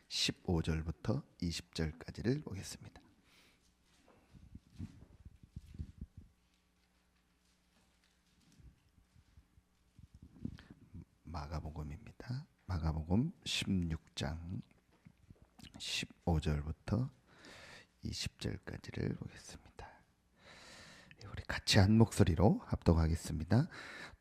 15절부터 20절까지를 보겠습니다. 마가복음입니다. 마가복음 16장 15절부터 20절까지를 보겠습니다. 우리 같이 한 목소리로 합독하겠습니다.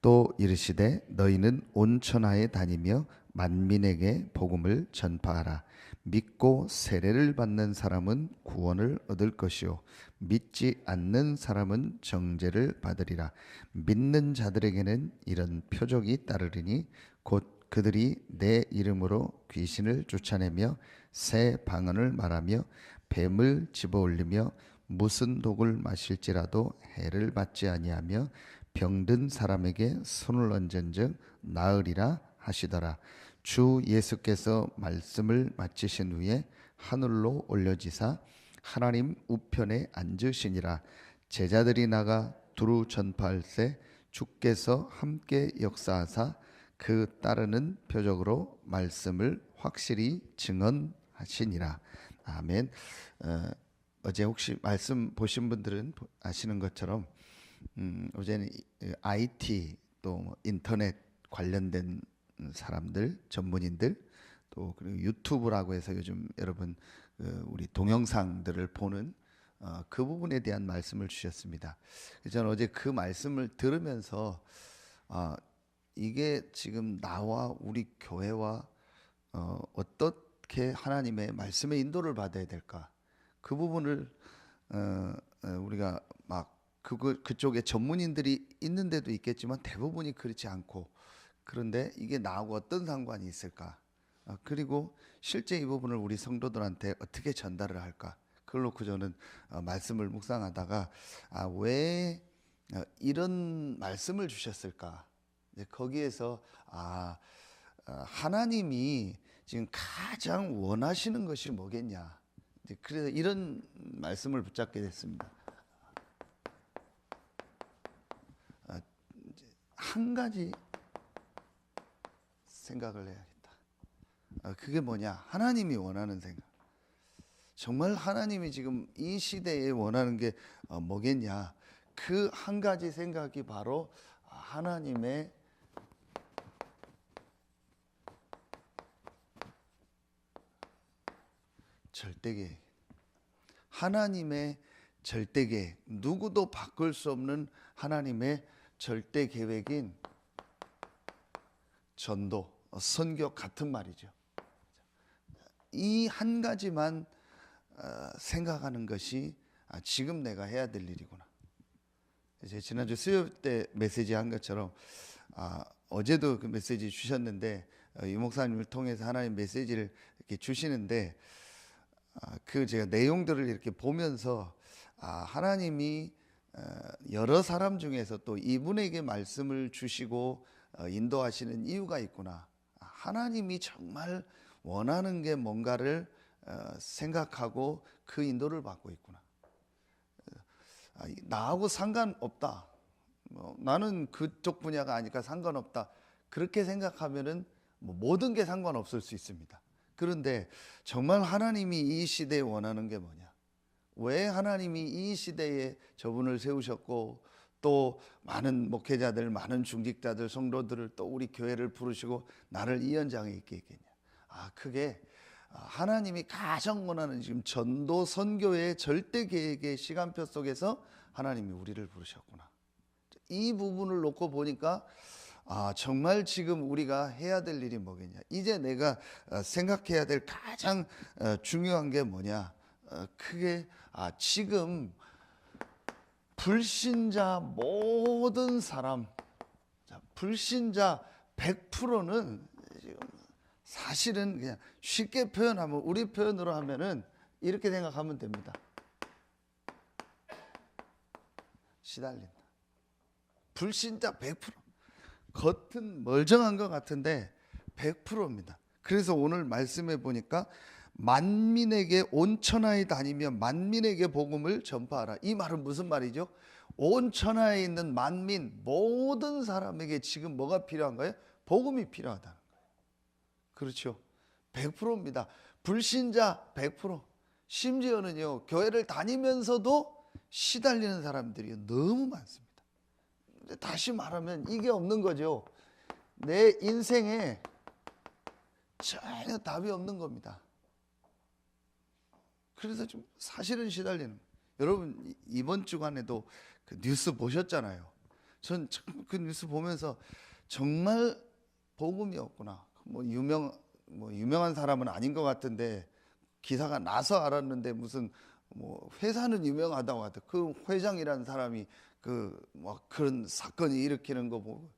또 이르시되 너희는 온 천하에 다니며 만민에게 복음을 전파하라. 믿고 세례를 받는 사람은 구원을 얻을 것이요 믿지 않는 사람은 정죄를 받으리라. 믿는 자들에게는 이런 표적이 따르리니 곧 그들이 내 이름으로 귀신을 쫓아내며 새 방언을 말하며 뱀을 집어올리며 무슨 독을 마실지라도 해를 받지 아니하며 병든 사람에게 손을 얹은즉 나으리라 하시더라. 주 예수께서 말씀을 마치신 후에 하늘로 올려지사 하나님 우편에 앉으시니라. 제자들이 나가 두루 전파할세 주께서 함께 역사하사 그 따르는 표적으로 말씀을 확실히 증언하시니라. 아멘. 어제 혹시 말씀 보신 분들은 아시는 것처럼 어제는 IT 또 인터넷 관련된 사람들, 전문인들 또 그리고 유튜브라고 해서 요즘 여러분 우리 동영상들을 보는 그 부분에 대한 말씀을 주셨습니다. 저는 어제 그 말씀을 들으면서 이게 지금 나와 우리 교회와 어떻게 하나님의 말씀의 인도를 받아야 될까? 그 부분을 우리가 막 그쪽에 전문인들이 있는 데도 있겠지만 대부분이 그렇지 않고, 그런데 이게 나하고 어떤 상관이 있을까? 그리고 실제 이 부분을 우리 성도들한테 어떻게 전달을 할까? 그걸 놓고 저는 말씀을 묵상하다가 왜 이런 말씀을 주셨을까? 거기에서 하나님이 지금 가장 원하시는 것이 뭐겠냐? 그래서 이런 말씀을 붙잡게 됐습니다. 한 가지 생각을 해야겠다. 그게 뭐냐? 하나님이 원하는 생각. 정말 하나님이 지금 이 시대에 원하는 게 뭐겠냐? 그 한 가지 생각이 바로 하나님의 절대계획. 하나님의 절대계획. 누구도 바꿀 수 없는 하나님의 절대계획인 전도, 선교 같은 말이죠. 이 한 가지만 생각하는 것이 지금 내가 해야 될 일이구나. 제가 지난주 수요일 때 메시지 한 것처럼 어제도 그 메시지 주셨는데 이 목사님을 통해서 하나님 메시지를 이렇게 주시는데 그 제가 내용들을 이렇게 보면서 하나님이 여러 사람 중에서 또 이분에게 말씀을 주시고 인도하시는 이유가 있구나. 하나님이 정말 원하는 게 뭔가를 생각하고 그 인도를 받고 있구나. 나하고 상관없다. 나는 그쪽 분야가 아니까 상관없다. 그렇게 생각하면은 모든 게 상관없을 수 있습니다. 그런데 정말 하나님이 이 시대에 원하는 게 뭐냐? 왜 하나님이 이 시대에 저분을 세우셨고 또 많은 목회자들, 많은 중직자들, 성도들을 또 우리 교회를 부르시고 나를 이 현장에 있게 했겠냐? 그게 하나님이 가장 원하는 지금 전도 선교의 절대 계획의 시간표 속에서 하나님이 우리를 부르셨구나. 이 부분을 놓고 보니까 정말 지금 우리가 해야 될 일이 뭐겠냐? 이제 내가 생각해야 될 가장 중요한 게 뭐냐? 그게 지금 불신자 모든 사람, 불신자 100%는 지금 사실은 그냥 쉽게 표현하면, 우리 표현으로 하면은 이렇게 생각하면 됩니다. 시달린다. 불신자 100%. 겉은 멀쩡한 것 같은데 100%입니다. 그래서 오늘 말씀해 보니까 만민에게 온 천하에 다니며 만민에게 복음을 전파하라. 이 말은 무슨 말이죠? 온 천하에 있는 만민 모든 사람에게 지금 뭐가 필요한가요? 복음이 필요하다는 거예요. 그렇죠? 100%입니다. 불신자 100%. 심지어는요, 교회를 다니면서도 시달리는 사람들이 너무 많습니다. 근데 다시 말하면 이게 없는 거죠. 내 인생에 전혀 답이 없는 겁니다. 그래서 좀 사실은 시달리는 거예요. 여러분 이번 주간에도 그 뉴스 보셨잖아요. 전 그 뉴스 보면서 정말 복음이 없구나. 뭐 유명한 사람은 아닌 것 같은데 기사가 나서 알았는데 무슨 뭐 회사는 유명하다고 하더. 그 회장이라는 사람이 그 뭐 그런 사건이 일으키는 거 보고,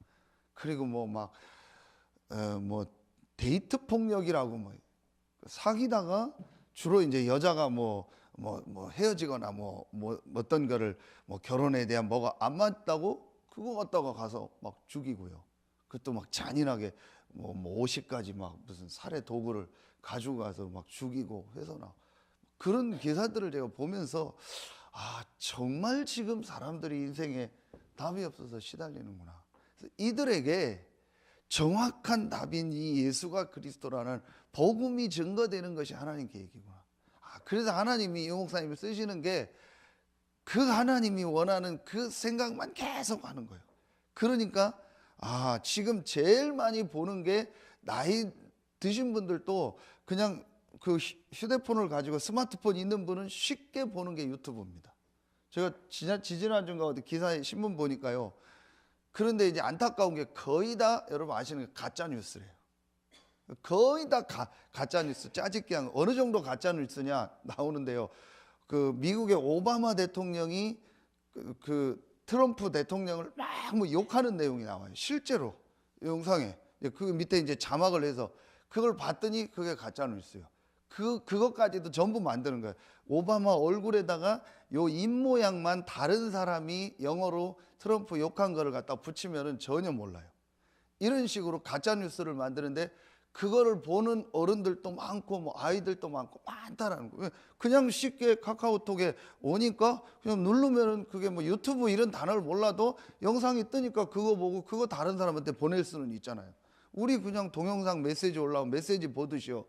그리고 뭐 데이트 폭력이라고 뭐 사귀다가 주로 이제 여자가 뭐 헤어지거나 어떤 거를 뭐 결혼에 대한 뭐가 안 맞다고 그거 갖다가 가서 막 죽이고요. 그것도 막 잔인하게 뭐 50까지 막 무슨 살해 도구를 가지고 가서 막 죽이고 해서나, 그런 기사들을 제가 보면서 아, 정말 지금 사람들이 인생에 답이 없어서 시달리는구나. 그래서 이들에게 정확한 답인 이 예수가 그리스도라는 복음이 증거되는 것이 하나님 계획이구나. 그래서 하나님이 이 목사님을 쓰시는 게 그 하나님이 원하는 그 생각만 계속 하는 거예요. 그러니까 지금 제일 많이 보는 게, 나이 드신 분들도 그냥 그 휴대폰을 가지고 스마트폰 있는 분은 쉽게 보는 게 유튜브입니다. 제가 지지난주인가 어디 기사에 신문 보니까요. 그런데 이제 안타까운 게 거의 다 여러분 아시는 게 가짜 뉴스래요. 거의 다 가짜 뉴스, 짜집기 한 어느 정도 가짜 뉴스냐 나오는데요. 그 미국의 오바마 대통령이 그 트럼프 대통령을 막 뭐 욕하는 내용이 나와요. 실제로 영상에 그 밑에 이제 자막을 해서 그걸 봤더니 그게 가짜 뉴스예요. 그것까지도 전부 만드는 거예요. 오바마 얼굴에다가 요 입 모양만 다른 사람이 영어로 트럼프 욕한 거를 갖다 붙이면은 전혀 몰라요. 이런 식으로 가짜 뉴스를 만드는데, 그거를 보는 어른들도 많고 뭐 아이들도 많고 많다라는 거예요. 그냥 쉽게 카카오톡에 오니까 그냥 누르면은 그게 뭐 유튜브 이런 단어를 몰라도 영상이 뜨니까 그거 보고 그거 다른 사람한테 보낼 수는 있잖아요. 우리 그냥 동영상 메시지 올라오면 메시지 보듯이요.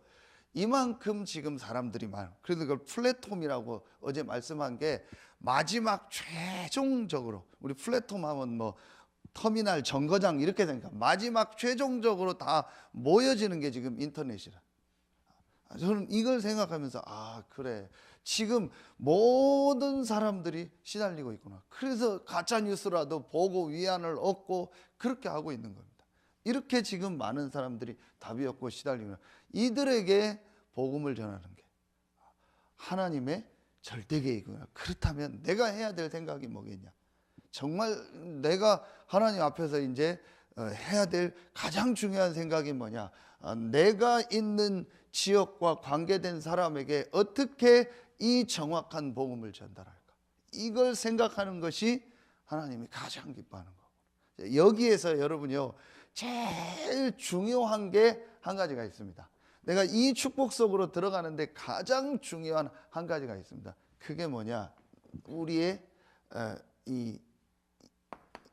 이만큼 지금 사람들이 많아요. 그래서 그걸 플랫폼이라고 어제 말씀한 게, 마지막 최종적으로 우리 플랫폼 하면 뭐 터미널, 정거장 이렇게 되니까 마지막 최종적으로 다 모여지는 게 지금 인터넷이라. 저는 이걸 생각하면서 그래, 지금 모든 사람들이 시달리고 있구나. 그래서 가짜 뉴스라도 보고 위안을 얻고 그렇게 하고 있는 겁니다. 이렇게 지금 많은 사람들이 답이 없고 시달리면, 이들에게 복음을 전하는 게 하나님의 절대 계획이구나. 그렇다면 내가 해야 될 생각이 뭐겠냐? 정말 내가 하나님 앞에서 이제 해야 될 가장 중요한 생각이 뭐냐? 내가 있는 지역과 관계된 사람에게 어떻게 이 정확한 복음을 전달할까? 이걸 생각하는 것이 하나님이 가장 기뻐하는 거고, 여기에서 여러분요, 제일 중요한 게 한 가지가 있습니다. 내가 이 축복 속으로 들어가는데 가장 중요한 한 가지가 있습니다. 그게 뭐냐? 우리의 이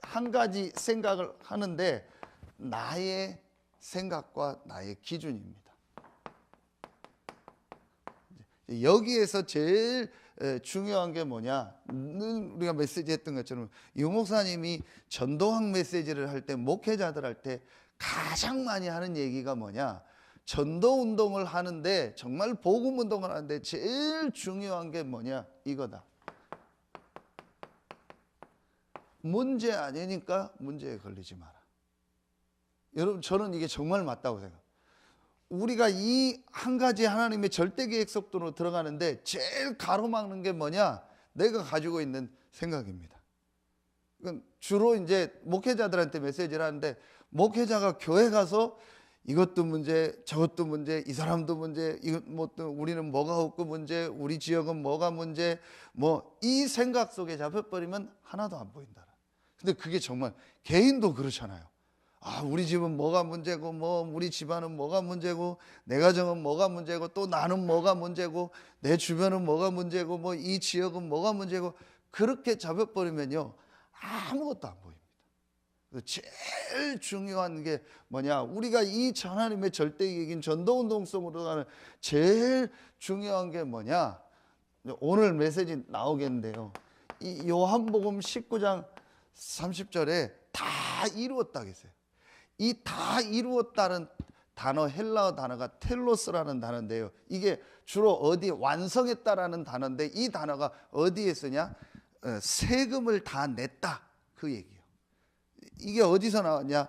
한 가지 생각을 하는데, 나의 생각과 나의 기준입니다. 여기에서 제일 중요한 게 뭐냐? 우리가 메시지 했던 것처럼 유 목사님이 전도학 메시지를 할 때, 목회자들 할 때 가장 많이 하는 얘기가 뭐냐? 전도 운동을 하는데, 정말 복음 운동을 하는데 제일 중요한 게 뭐냐? 이거다. 문제 아니니까 문제에 걸리지 마라. 여러분, 저는 이게 정말 맞다고 생각해요. 우리가 이 한 가지 하나님의 절대 계획 속도로 들어가는데 제일 가로막는 게 뭐냐? 내가 가지고 있는 생각입니다. 주로 이제 목회자들한테 메시지를 하는데, 목회자가 교회 가서 이것도 문제, 저것도 문제, 이 사람도 문제, 우리는 뭐가 없고 문제, 우리 지역은 뭐가 문제, 이 생각 속에 잡혀버리면 하나도 안 보인다. 근데 그게 정말 개인도 그렇잖아요. 우리 집은 뭐가 문제고, 우리 집안은 뭐가 문제고, 내 가정은 뭐가 문제고, 또 나는 뭐가 문제고, 내 주변은 뭐가 문제고, 이 지역은 뭐가 문제고, 그렇게 잡혀버리면요, 아무것도 안 보입니다. 제일 중요한 게 뭐냐? 우리가 이 하나님의 절대이긴 전도운동성으로 가는 제일 중요한 게 뭐냐? 오늘 메시지 나오겠는데요. 이 요한복음 19장 30절에 다 이루었다 했어요. 이 다 이루었다는 단어, 헬라어 단어가 텔로스라는 단어인데요. 이게 주로 어디 완성했다라는 단어인데, 이 단어가 어디에 쓰냐? 세금을 다 냈다, 그 얘기예요. 이게 어디서 나왔냐?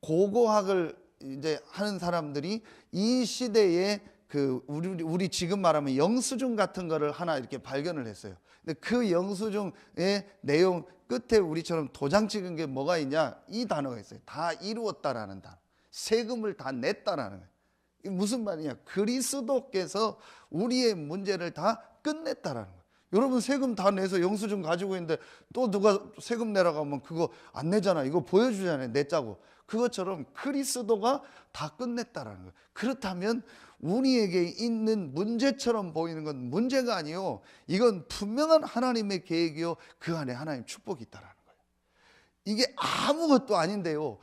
고고학을 이제 하는 사람들이 이 시대에 그 우리 지금 말하면 영수증 같은 거를 하나 이렇게 발견을 했어요. 근데 그 영수증의 내용 끝에 우리처럼 도장 찍은 게 뭐가 있냐? 이 단어가 있어요. 다 이루었다라는 단어. 세금을 다 냈다라는 거예요. 이게 무슨 말이냐? 그리스도께서 우리의 문제를 다 끝냈다라는 거예요. 여러분 세금 다 내서 영수증 가지고 있는데 또 누가 세금 내라고 하면 그거 안 내잖아. 이거 보여주잖아요. 냈자고. 그것처럼 그리스도가 다 끝냈다라는 거예요. 그렇다면 우리에게 있는 문제처럼 보이는 건 문제가 아니요, 이건 분명한 하나님의 계획이요, 그 안에 하나님 축복이 있다라는 거예요. 이게 아무것도 아닌데요,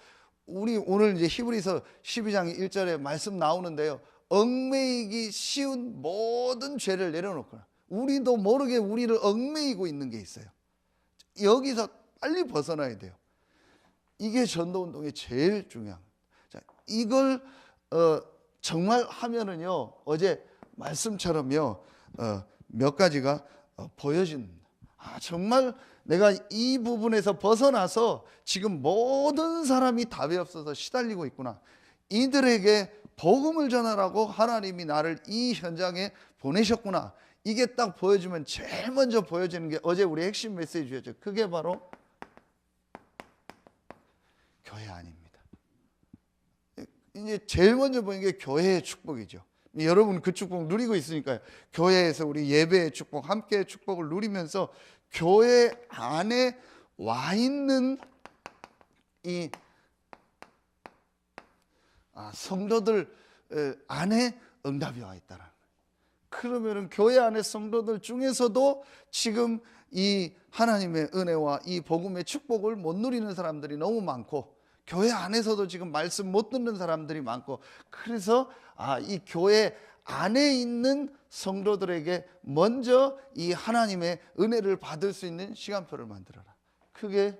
우리 오늘 이제 히브리서 12장 1절에 말씀 나오는데요, 얽매이기 쉬운 모든 죄를 내려놓거나 우리도 모르게 우리를 얽매이고 있는 게 있어요. 여기서 빨리 벗어나야 돼요. 이게 전도운동의 제일 중요한 거예요. 자, 이걸 정말 하면은요, 어제 말씀처럼요, 몇 가지가 보여진다. 정말 내가 이 부분에서 벗어나서 지금 모든 사람이 답이 없어서 시달리고 있구나. 이들에게 복음을 전하라고 하나님이 나를 이 현장에 보내셨구나. 이게 딱 보여주면 제일 먼저 보여지는 게 어제 우리 핵심 메시지였죠. 그게 바로 교회 아닙니다. 이제 제일 먼저 보이는 게 교회의 축복이죠. 여러분 그 축복 누리고 있으니까요. 교회에서 우리 예배의 축복, 함께의 축복을 누리면서 교회 안에 와 있는 이 성도들 안에 응답이 와 있다라는 거예요. 그러면은 교회 안에 성도들 중에서도 지금 이 하나님의 은혜와 이 복음의 축복을 못 누리는 사람들이 너무 많고, 교회 안에서도 지금 말씀 못 듣는 사람들이 많고, 그래서 이 교회 안에 있는 성도들에게 먼저 이 하나님의 은혜를 받을 수 있는 시간표를 만들어라. 그게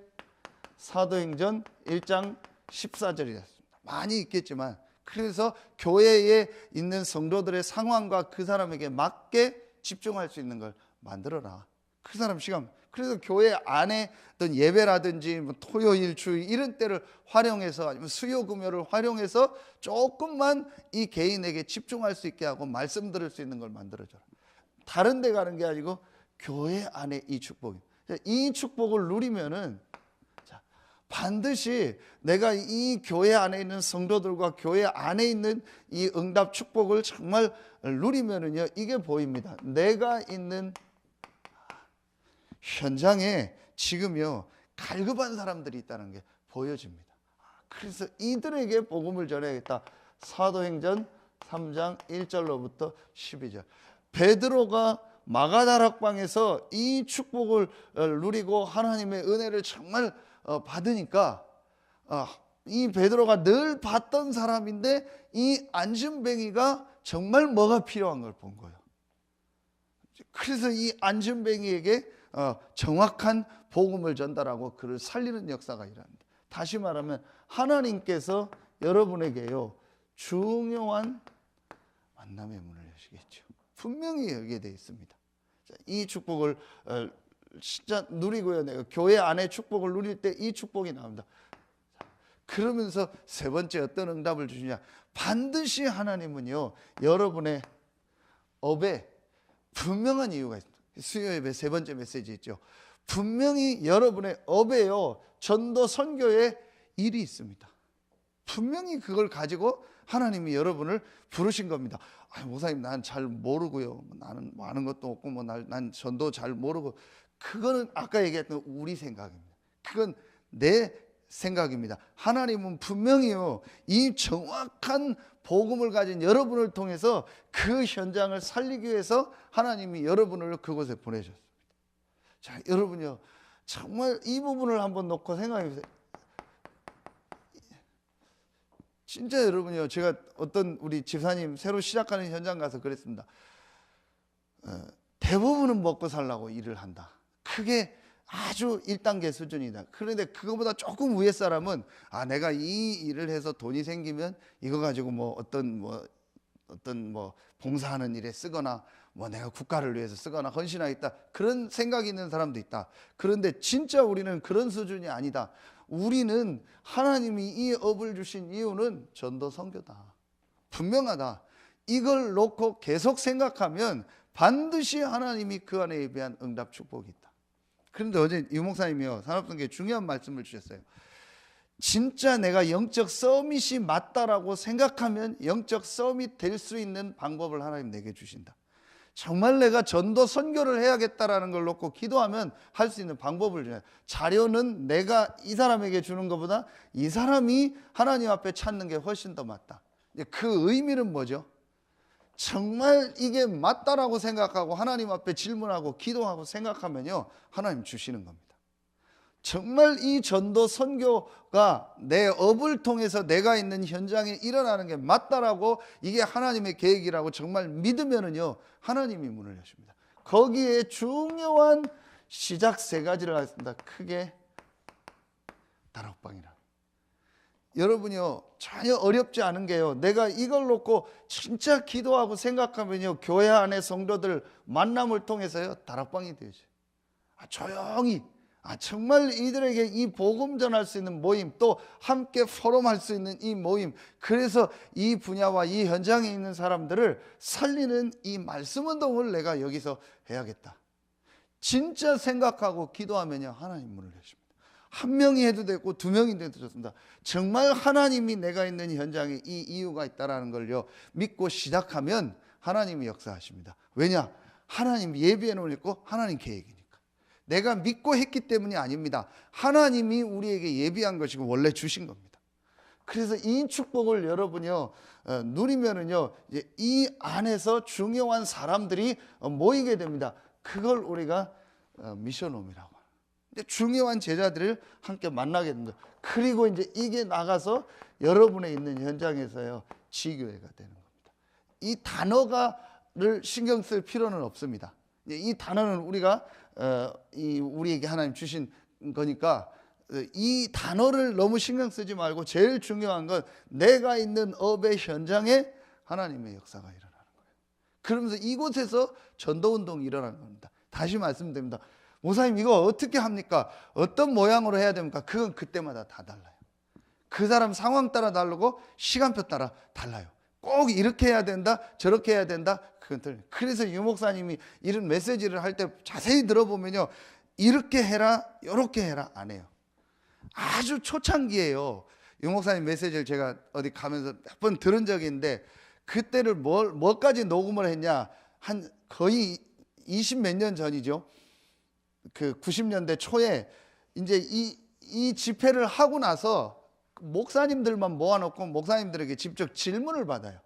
사도행전 1장 14절이었습니다. 많이 있겠지만, 그래서 교회에 있는 성도들의 상황과 그 사람에게 맞게 집중할 수 있는 걸 만들어라. 그 사람 시간. 그래서 교회 안에 어떤 예배라든지 뭐 토요일, 주일 이런 때를 활용해서, 아니면 수요, 금요를 활용해서 조금만 이 개인에게 집중할 수 있게 하고 말씀 들을 수 있는 걸 만들어줘라. 다른 데 가는 게 아니고 교회 안에 이 축복이. 이 축복을 누리면은 반드시 내가 이 교회 안에 있는 성도들과 교회 안에 있는 이 응답 축복을 정말 누리면은요, 이게 보입니다. 내가 있는 현장에 지금요 갈급한 사람들이 있다는 게 보여집니다. 그래서 이들에게 복음을 전해야겠다. 사도행전 3장 1절로부터 12절. 베드로가 마가다락방에서 이 축복을 누리고 하나님의 은혜를 정말 받으니까, 이 베드로가 늘 봤던 사람인데 이 안진뱅이가 정말 뭐가 필요한 걸 본 거예요. 그래서 이 안진뱅이에게 정확한 복음을 전달하고 그를 살리는 역사가 일어납니다. 다시 말하면 하나님께서 여러분에게요 중요한 만남의 문을 여시겠죠. 분명히 열게 되어 있습니다. 이 축복을 진짜 누리고요, 내가 교회 안에 축복을 누릴 때 이 축복이 나옵니다. 그러면서 세 번째 어떤 응답을 주시냐? 반드시 하나님은요 여러분의 업에 분명한 이유가 있습니다. 수요 예배 세 번째 메시지 있죠. 분명히 여러분의 업에요 전도 선교에 일이 있습니다. 분명히 그걸 가지고 하나님이 여러분을 부르신 겁니다. 목사님 난 잘 모르고요, 나는 뭐 아는 것도 없고 뭐 난 전도 잘 모르고. 그거는 아까 얘기했던 우리 생각입니다. 그건 내 생각입니다. 하나님은 분명히요 이 정확한 복음을 가진 여러분을 통해서 그 현장을 살리기 위해서 하나님이 여러분을 그곳에 보내셨습니다. 자, 여러분요 정말 이 부분을 한번 놓고 생각해 보세요. 진짜 여러분요, 제가 어떤 우리 집사님 새로 시작하는 현장 가서 그랬습니다. 대부분은 먹고 살려고 일을 한다. 그게 아주 1단계 수준이다. 그런데 그거보다 조금 위에 사람은 내가 이 일을 해서 돈이 생기면 이거 가지고 어떤 봉사하는 일에 쓰거나 내가 국가를 위해서 쓰거나 헌신하겠다, 그런 생각이 있는 사람도 있다. 그런데 진짜 우리는 그런 수준이 아니다. 우리는 하나님이 이 업을 주신 이유는 전도 선교다. 분명하다. 이걸 놓고 계속 생각하면 반드시 하나님이 그 안에 예비한 응답 축복이 있다. 그런데 어제 유 목사님이요, 산업선교에 중요한 말씀을 주셨어요. 진짜 내가 영적 서밋이 맞다라고 생각하면 영적 서밋 될 수 있는 방법을 하나님 내게 주신다. 정말 내가 전도 선교를 해야겠다라는 걸 놓고 기도하면 할 수 있는 방법을 줘요. 자료는 내가 이 사람에게 주는 것보다 이 사람이 하나님 앞에 찾는 게 훨씬 더 맞다. 그 의미는 뭐죠? 정말 이게 맞다라고 생각하고 하나님 앞에 질문하고 기도하고 생각하면요, 하나님 주시는 겁니다. 정말 이 전도 선교가 내 업을 통해서 내가 있는 현장에 일어나는 게 맞다라고, 이게 하나님의 계획이라고 정말 믿으면은요, 하나님이 문을 여십니다. 거기에 중요한 시작 3가지를 하겠습니다. 크게 다락방이라. 여러분이요, 전혀 어렵지 않은 게요, 내가 이걸 놓고 진짜 기도하고 생각하면요, 교회 안에 성도들 만남을 통해서요, 다락방이 되죠. 조용히 정말 이들에게 이 복음 전할 수 있는 모임, 또 함께 포럼할 수 있는 이 모임, 그래서 이 분야와 이 현장에 있는 사람들을 살리는 이 말씀 운동을 내가 여기서 해야겠다. 진짜 생각하고 기도하면요, 하나님 문을 여십니다. 1명이 해도 되고 2명이 해도 좋습니다. 정말 하나님이 내가 있는 현장에 이 이유가 있다는 걸요, 믿고 시작하면 하나님이 역사하십니다. 왜냐? 하나님 예비해 놓고 하나님 계획이니까. 내가 믿고 했기 때문이 아닙니다. 하나님이 우리에게 예비한 것이고 원래 주신 겁니다. 그래서 이 축복을 여러분요, 누리면은요, 이제 이 안에서 중요한 사람들이 모이게 됩니다. 그걸 우리가 미션홈이라고 합니다. 중요한 제자들을 함께 만나게 됩니다. 그리고 이제 이게 나가서 여러분의 있는 현장에서요, 지교회가 되는 겁니다. 이 단어가를 신경 쓸 필요는 없습니다. 이 단어는 우리가 우리에게 하나님 주신 거니까 이 단어를 너무 신경 쓰지 말고 제일 중요한 건 내가 있는 업의 현장에 하나님의 역사가 일어나는 거예요. 그러면서 이곳에서 전도운동이 일어나는 겁니다. 다시 말씀드립니다. 목사님, 이거 어떻게 합니까? 어떤 모양으로 해야 됩니까? 그건 그때마다 다 달라요. 그 사람 상황 따라 다르고 시간표 따라 달라요. 꼭 이렇게 해야 된다, 저렇게 해야 된다, 그건 틀려요. 그래서 유 목사님이 이런 메시지를 할 때 자세히 들어보면요, 이렇게 해라, 이렇게 해라 안 해요. 아주 초창기예요. 유 목사님 메시지를 제가 어디 가면서 몇 번 들은 적이 있는데, 그때를 뭐까지 녹음을 했냐, 한 거의 20몇 년 전이죠. 그 90년대 초에 이제 이 집회를 하고 나서 목사님들만 모아놓고 목사님들에게 직접 질문을 받아요.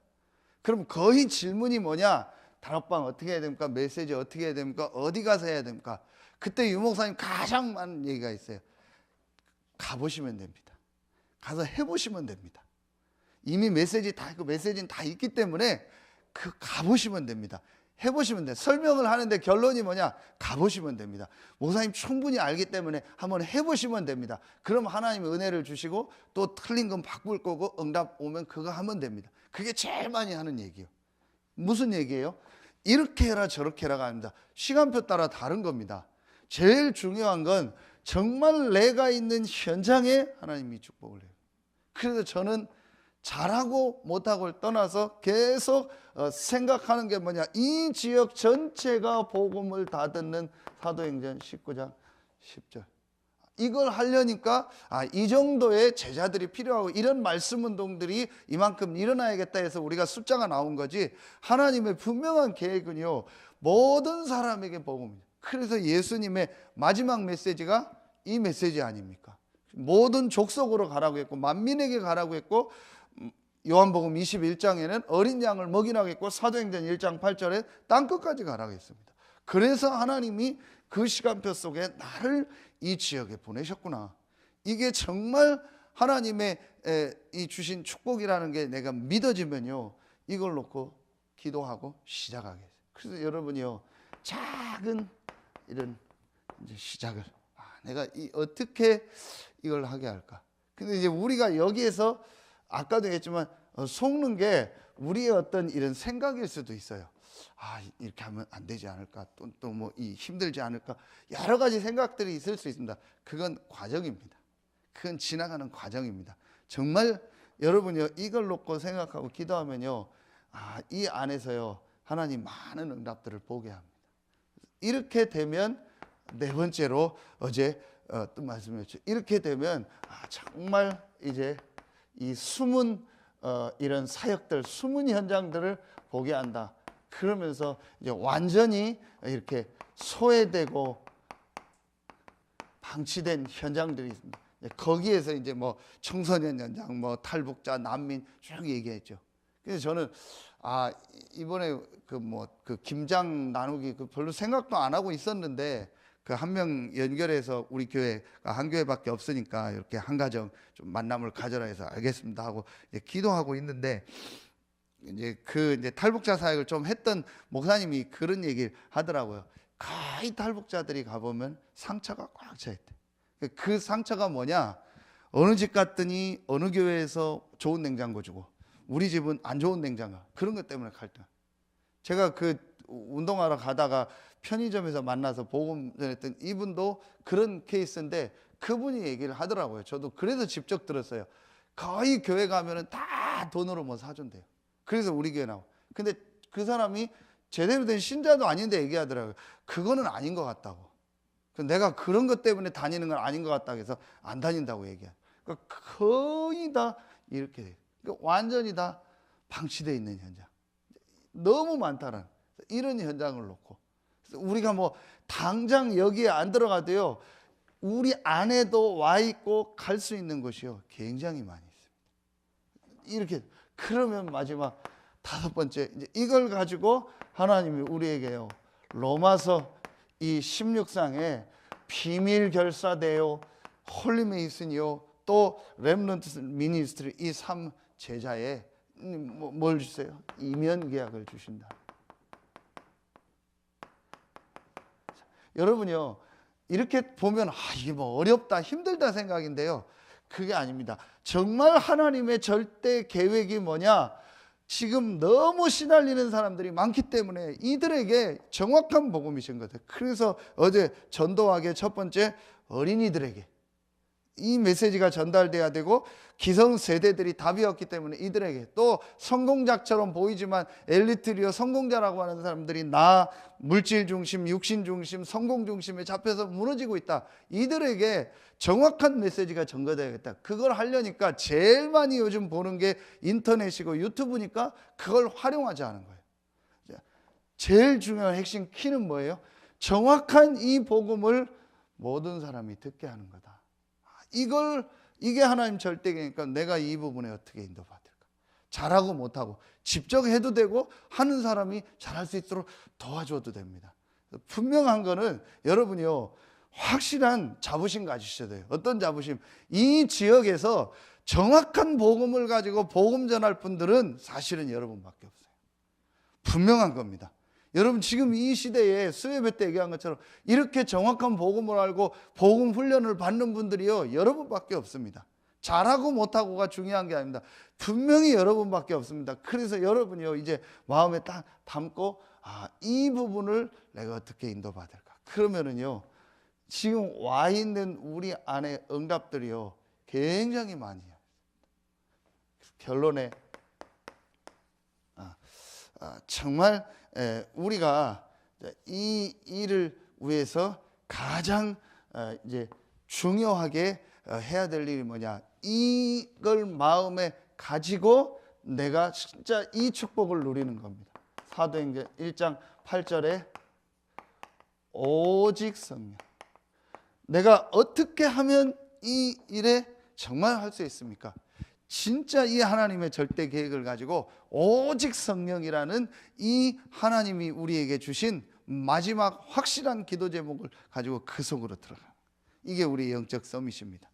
그럼 거의 질문이 뭐냐? 다락방 어떻게 해야 됩니까? 메시지 어떻게 해야 됩니까? 어디 가서 해야 됩니까? 그때 유 목사님 가장 많은 얘기가 있어요. 가보시면 됩니다. 가서 해보시면 됩니다. 이미 메시지는 다 있기 때문에 가보시면 됩니다. 해보시면 돼요. 설명을 하는데 결론이 뭐냐? 가보시면 됩니다. 목사님 충분히 알기 때문에 한번 해보시면 됩니다. 그럼 하나님이 은혜를 주시고 또 틀린 건 바꿀 거고 응답 오면 그거 하면 됩니다. 그게 제일 많이 하는 얘기예요. 무슨 얘기예요? 이렇게 해라 저렇게 해라가 아닙니다. 시간표 따라 다른 겁니다. 제일 중요한 건 정말 내가 있는 현장에 하나님이 축복을 해요. 그래서 저는 잘하고 못하고를 떠나서 계속 생각하는 게 뭐냐, 이 지역 전체가 복음을 다 듣는 사도행전 19장 10절. 이걸 하려니까 이 정도의 제자들이 필요하고 이런 말씀 운동들이 이만큼 일어나야겠다 해서 우리가 숫자가 나온 거지, 하나님의 분명한 계획은요, 모든 사람에게 복음입니다. 그래서 예수님의 마지막 메시지가 이 메시지 아닙니까? 모든 족속으로 가라고 했고 만민에게 가라고 했고, 요한복음 21장에는 어린 양을 먹이라고 했고 사도행전 1장 8절에 땅끝까지 가라고 했습니다. 그래서 하나님이 그 시간표 속에 나를 이 지역에 보내셨구나. 이게 정말 하나님의 이 주신 축복이라는 게 내가 믿어지면요, 이걸 놓고 기도하고 시작하게 돼요. 그래서 여러분이요, 작은 이런 이제 시작을, 내가 어떻게 이걸 하게 할까? 근데 이제 우리가 여기에서 아까도 했지만 속는 게 우리의 어떤 이런 생각일 수도 있어요. 이렇게 하면 안 되지 않을까? 또 뭐 힘들지 않을까? 여러 가지 생각들이 있을 수 있습니다. 그건 과정입니다. 그건 지나가는 과정입니다. 정말 여러분이요, 이걸 놓고 생각하고 기도하면요, 이 안에서요, 하나님 많은 응답들을 보게 합니다. 이렇게 되면 네 번째로 어제 또 말씀드렸죠. 이렇게 되면 정말 이제 이 숨은 이런 사역들, 숨은 현장들을 보게 한다. 그러면서 이제 완전히 이렇게 소외되고 방치된 현장들이 있습니다. 거기에서 이제 뭐 청소년 현장, 뭐 탈북자, 난민 쭉 얘기했죠. 그래서 저는 이번에 그 김장 나누기 별로 생각도 안 하고 있었는데, 그 한 명 연결해서 우리 교회가 한 교회밖에 없으니까 이렇게 한 가정 좀 만남을 가져라 해서 알겠습니다 하고 이제 기도하고 있는데, 이제 탈북자 사역을 좀 했던 목사님이 그런 얘기를 하더라고요. 거의 탈북자들이 가보면 상처가 꽉 차 있대. 그 상처가 뭐냐? 어느 집 갔더니 어느 교회에서 좋은 냉장고 주고 우리 집은 안 좋은 냉장고, 그런 것 때문에 갈등. 제가 그 운동하러 가다가 편의점에서 만나서 복음 전했던 이분도 그런 케이스인데, 그분이 얘기를 하더라고요. 저도 그래서 직접 들었어요. 거의 교회 가면은 다 돈으로 뭐 사준대요. 그래서 우리 교회 나오고. 근데 그 사람이 제대로 된 신자도 아닌데 얘기하더라고요. 그거는 아닌 것 같다고. 내가 그런 것 때문에 다니는 건 아닌 것 같다고 해서 안 다닌다고 얘기해요. 그러니까 거의 다 이렇게 돼요. 그러니까 완전히 다 방치되어 있는 현장. 너무 많다는 이런 현장을 놓고, 우리가 뭐 당장 여기에 안 들어가도요, 우리 안에도 와 있고 갈 수 있는 곳이요, 굉장히 많이 있습니다. 이렇게. 그러면 마지막 다섯 번째, 이제 이걸 가지고 하나님이 우리에게요, 로마서 이 16장에 비밀 결사대요, 홀리메이슨이요, 또 렘넌트 미니스트리, 이 3제자에 뭘 주세요? 이면 계약을 주신다. 여러분요, 이렇게 보면 이게 뭐 어렵다, 힘들다 생각인데요, 그게 아닙니다. 정말 하나님의 절대 계획이 뭐냐? 지금 너무 시달리는 사람들이 많기 때문에 이들에게 정확한 복음이신 것 같아요. 그래서 어제 전도하게 첫 번째, 어린이들에게 이 메시지가 전달돼야 되고, 기성세대들이 답이 없기 때문에 이들에게, 또 성공자처럼 보이지만 엘리트리어 성공자라고 하는 사람들이 나 물질 중심, 육신 중심, 성공 중심에 잡혀서 무너지고 있다. 이들에게 정확한 메시지가 전가되어야겠다. 그걸 하려니까 제일 많이 요즘 보는 게 인터넷이고 유튜브니까 그걸 활용하지 않은 거예요. 제일 중요한 핵심 키는 뭐예요? 정확한 이 복음을 모든 사람이 듣게 하는 거다. 이게 하나님 절대계니까 내가 이 부분에 어떻게 인도받을까? 잘하고 못하고 직접 해도 되고, 하는 사람이 잘할 수 있도록 도와줘도 됩니다. 분명한 거는 여러분이요, 확실한 자부심 가지셔야 돼요. 어떤 자부심? 이 지역에서 정확한 복음을 가지고 복음 전할 분들은 사실은 여러분밖에 없어요. 분명한 겁니다. 여러분, 지금 이 시대에 수요예배 때 얘기한 것처럼 이렇게 정확한 복음을 알고 복음 훈련을 받는 분들이요, 여러분밖에 없습니다. 잘하고 못하고가 중요한 게 아닙니다. 분명히 여러분밖에 없습니다. 그래서 여러분이요, 이제 마음에 딱 담고, 이 부분을 내가 어떻게 인도받을까? 그러면은요, 지금 와 있는 우리 안에 응답들이요, 굉장히 많이 해요. 결론에 정말 우리가 이 일을 위해서 가장 이제 중요하게 해야 될 일이 뭐냐? 이걸 마음에 가지고 내가 진짜 이 축복을 누리는 겁니다. 사도행전 1장 8절에 오직 성령. 내가 어떻게 하면 이 일에 정말 할 수 있습니까? 진짜 이 하나님의 절대 계획을 가지고 오직 성령이라는 이 하나님이 우리에게 주신 마지막 확실한 기도 제목을 가지고 그 속으로 들어가. 이게 우리의 영적 서밋입니다.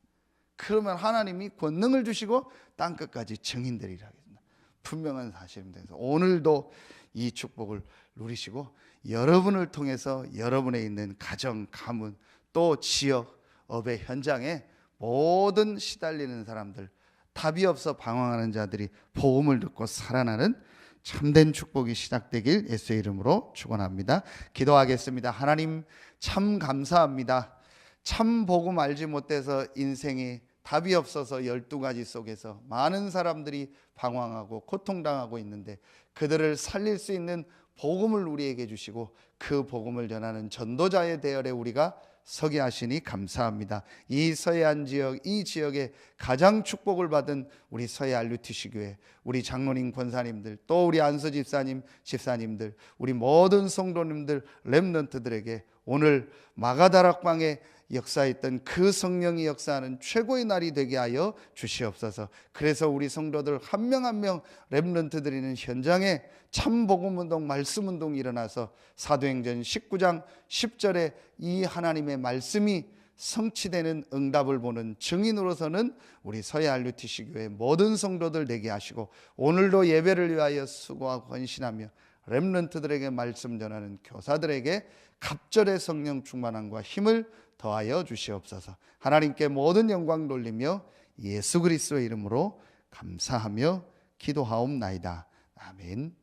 그러면 하나님이 권능을 주시고 땅끝까지 증인되리라 하겠습니다. 분명한 사실입니다. 그래서 오늘도 이 축복을 누리시고 여러분을 통해서 여러분에 있는 가정, 가문, 또 지역, 업의 현장에 모든 시달리는 사람들, 답이 없어 방황하는 자들이 복음을 듣고 살아나는 참된 축복이 시작되길 예수의 이름으로 축원합니다. 기도하겠습니다. 하나님 참 감사합니다. 참 복음 알지 못해서 인생이 답이 없어서 12가지 속에서 많은 사람들이 방황하고 고통당하고 있는데 그들을 살릴 수 있는 복음을 우리에게 주시고 그 복음을 전하는 전도자의 대열에 우리가 서게 하시니 감사합니다. 이 서해안 지역, 이 지역에 가장 축복을 받은 우리 서해 RUTC 교회, 우리 장로님, 권사님들, 또 우리 안수 집사님, 집사님들, 우리 모든 성도님들, 렘넌트들에게 오늘 마가다락방에 역사했던 그 성령이 역사하는 최고의 날이 되게 하여 주시옵소서. 그래서 우리 성도들 한 명 한 명 렘넌트 드리는 현장에 참 복음 운동, 말씀 운동이 일어나서 사도행전 19장 10절에 이 하나님의 말씀이 성취되는 응답을 보는 증인으로서는 우리 서해 RUTC 교회 모든 성도들 되게 하시고 오늘도 예배를 위하여 수고하고 헌신하며 렘넌트들에게 말씀 전하는 교사들에게 갑절의 성령 충만함과 힘을 더하여 주시옵소서. 하나님께 모든 영광 돌리며 예수 그리스도의 이름으로 감사하며 기도하옵나이다. 아멘.